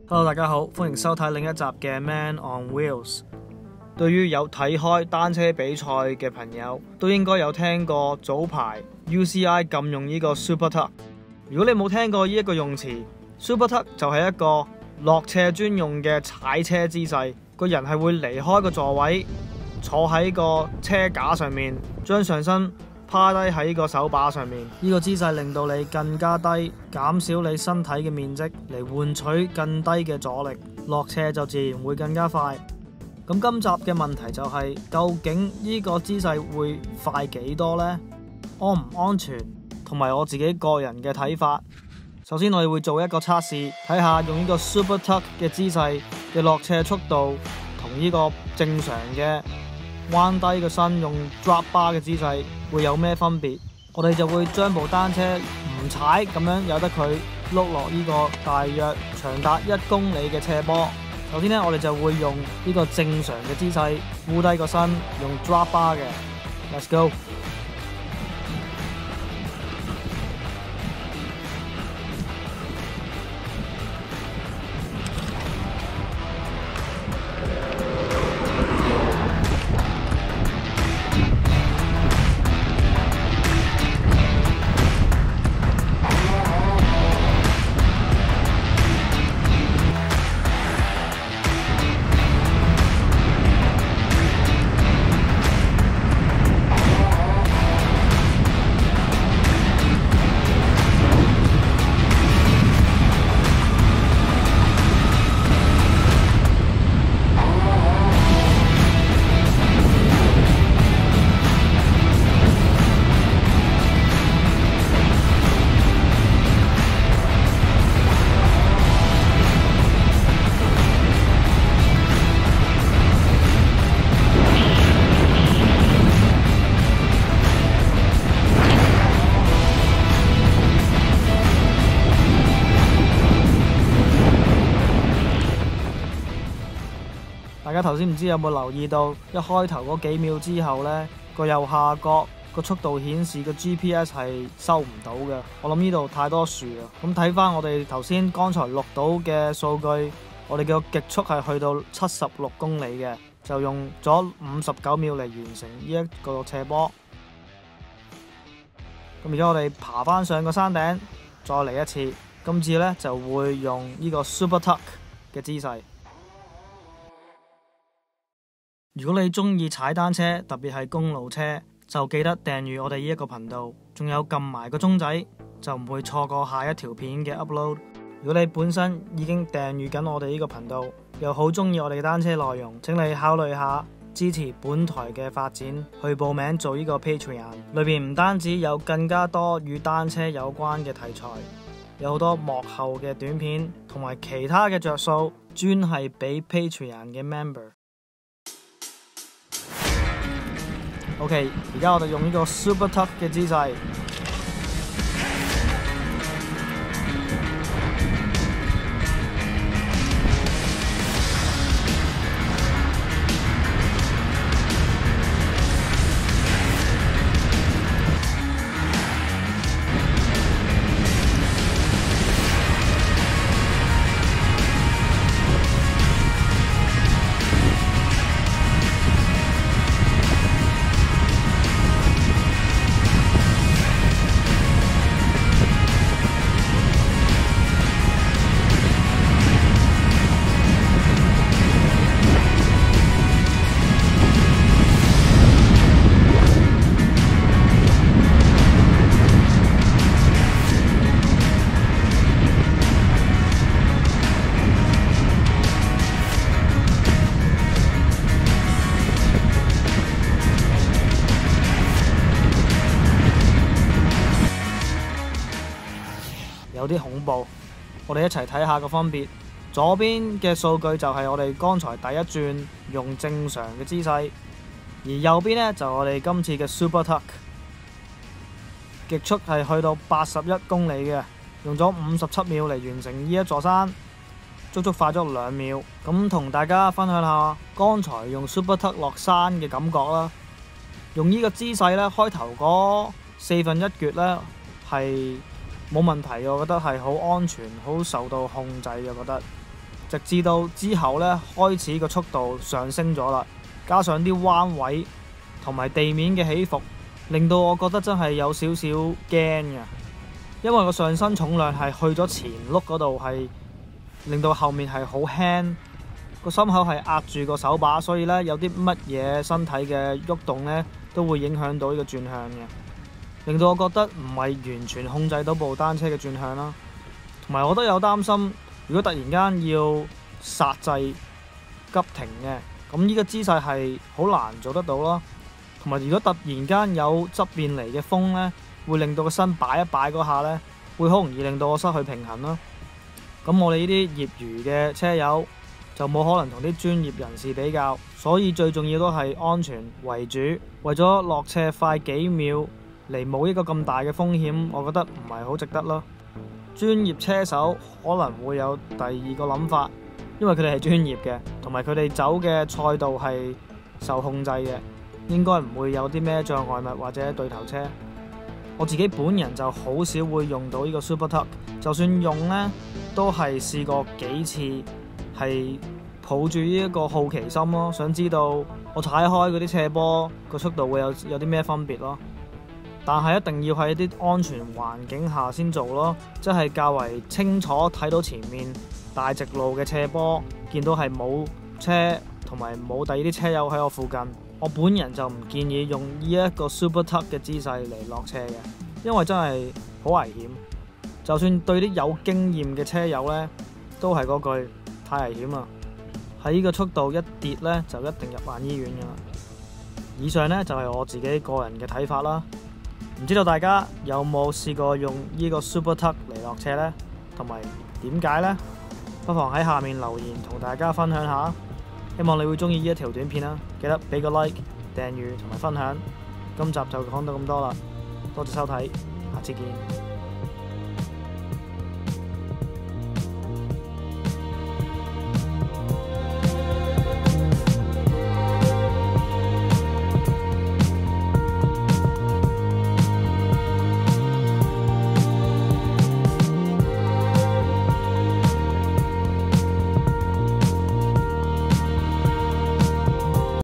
Hello， 大家好，歡迎收睇另一集嘅 Man on Wheels。對於有睇開單車比賽嘅朋友，都應該有聽過早排 UCI 禁用呢個 Super Tuck。如果你冇聽過呢一個用詞 ，Super Tuck 就係一個落斜專用嘅踩車姿勢，個人係會離開個座位，坐喺個車架上面，將上身趴低喺個手把上面。呢個姿勢令到你更加低，減少你身體嘅面積，嚟換取更低嘅阻力，落斜就自然會更加快。咁今集嘅問題就係，究竟呢個姿勢會快幾多呢？安唔安全？同埋我自己個人嘅睇法。首先我哋會做一個測試，睇下用呢個 Super Tuck 嘅姿勢嘅落斜速度同呢個正常嘅彎低個身用 drop bar 嘅姿勢會有咩分別。我哋就會將部單車唔踩咁樣由得佢碌落呢個大約長達1公里嘅斜坡。首先呢，我哋就會用呢個正常嘅姿勢俯低個身用 drop bar 嘅。Let's go！大家頭先唔知有冇留意到，一開頭嗰幾秒之後呢，個右下角個速度顯示個 GPS 係收唔到嘅。我諗呢度太多樹啦。咁睇翻我哋頭先剛才錄到嘅數據，我哋嘅極速係去到76公里嘅，就用咗59秒嚟完成呢一個斜坡。咁而家我哋爬翻上個山頂，再嚟一次。今次呢就會用呢個 Super Tuck 嘅姿勢。如果你中意踩單車，特別係公路車，就記得訂閱我哋呢一個頻道，仲有撳埋個鐘仔，就唔會錯過下一條片嘅 upload。如果你本身已經訂閱緊我哋呢個頻道，又好中意我哋嘅單車內容，請你考慮下支持本台嘅發展，去報名做呢個 Patreon。裏邊唔單止有更加多與單車有關嘅題材，有好多幕後嘅短片，同埋其他嘅着數，專係俾 Patreon 嘅 member。OK， 而家我哋用呢個 Super Tuck 嘅姿勢。有啲恐怖，我哋一齊睇下個分別。左邊嘅數據就係我哋剛才第一轉用正常嘅姿勢，而右邊呢，就我哋今次嘅 Super Tuck， 極速係去到81公里嘅，用咗57秒嚟完成呢一座山，足足快咗2秒。咁同大家分享下剛才用 Super Tuck 落山嘅感覺啦。用呢個姿勢呢，開頭嗰1/4呢，係冇問題嘅，我覺得係好安全、好受到控制嘅。我覺得直至到之後呢，開始個速度上升咗啦，加上啲彎位同埋地面嘅起伏，令到我覺得真係有少少驚嘅，因為個上身重量係去咗前轆嗰度，係令到後面係好輕，個心口係壓住個手把，所以呢，有啲乜嘢身體嘅喐動呢，都會影響到呢個轉向嘅，令到我覺得唔係完全控制到部單車嘅轉向啦。同埋我都有擔心，如果突然間要剎掣急停嘅，咁呢個姿勢係好難做得到咯。同埋如果突然間有側邊嚟嘅風呢，會令到個身擺一擺嗰下呢，會好容易令到我失去平衡咯。咁我哋呢啲業餘嘅車友就冇可能同啲專業人士比較，所以最重要都係安全為主。為咗落斜快幾秒嚟冒一個咁大嘅風險，我覺得唔係好值得咯。專業車手可能會有第二個諗法，因為佢哋係專業嘅，同埋佢哋走嘅賽道係受控制嘅，應該唔會有啲咩障礙物或者對頭車。我自己本人就好少會用到呢個 Super-Tuck， 就算用呢，都係試過幾次，係抱住呢一個好奇心咯，想知道我踩開嗰啲斜坡個速度會有啲咩分別咯。但係一定要喺啲安全環境下先做咯，即係較為清楚睇到前面大直路嘅斜坡，見到係冇車同埋冇第二啲車友喺我附近。我本人就唔建議用呢一個 Super-Tuck 嘅姿勢嚟落斜嘅，因為真係好危險。就算對啲有經驗嘅車友呢，都係嗰句太危險啦。喺呢個速度一跌呢，就一定入埋醫院㗎啦。以上呢，就係我自己個人嘅睇法啦。唔知道大家有冇試過用呢個 Super-Tuck 嚟落斜呢？同埋點解呢？不妨喺下面留言同大家分享下。希望你會中意呢一條短片啦，記得俾個 like、訂閱同埋分享。今集就講到咁多啦，多謝收睇，下次見。